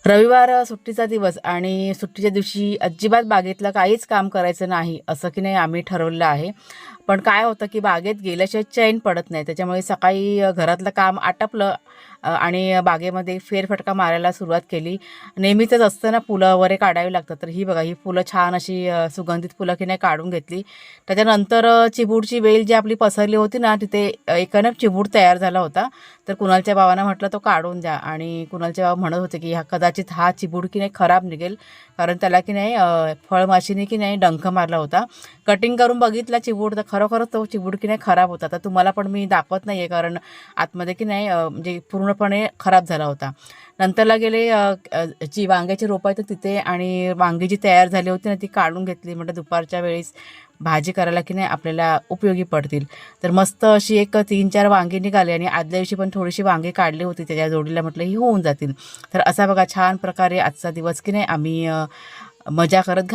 रविवार सुट्टीचा दिवस आणि सुट्टीच्या दिवशी अजिबात बागेतलं काहीच काम करायचं नाही असं की नाही आम्ही ठरवलं आहे. पण काय होतं की बागेत गेल्याशिवाय चैन पडत नाही. त्याच्यामुळे सकाळी घरातलं काम आटपलं आणि बागेमध्ये फेरफटका मारायला सुरुवात केली. नेहमीचंच असतं ना, फुलं वगैरे काढावी लागतात. तर ही बघा, ही फुलं छान अशी सुगंधित फुलं की नाही काढून घेतली. त्याच्यानंतर चिबूडची वेल जी आपली पसरली होती ना, तिथे एक ना चिबूड तयार झाला होता. तर कुणालच्या भावानं म्हटलं तो काढून द्या आणि कुणालचे बाबा म्हणत होते की कदाचित हा चिबूड की नाही खराब निघेल, कारण त्याला की नाही फळमाशीने की नाही डंख मारला होता. कटिंग करून बघितला चिबूड, तर खरोखरच तो चिबूड की नाही खराब होता. तर तुम्हाला पण मी दाखवत नाही आहे, कारण आतमध्ये की नाही म्हणजे पूर्णपणे खराब झाला होता. नंतरला गेले जी वांग्याची रोपं आहेत तर तिथे, आणि वांगी जी तयार झाली होती ना ती काढून घेतली. म्हटलं दुपारच्या वेळेस भाजी करायला की नाही आपल्याला उपयोगी पडतील. तर मस्त अशी एक 3-4 वांगी निघाली आणि आदल्या दिवशी पण थोडीशी वांगी काढली होती त्याच्या जोडीला, म्हटलं ही होऊन जातील. तर असा बघा छान प्रकारे आजचा दिवस की नाही आम्ही मजा करत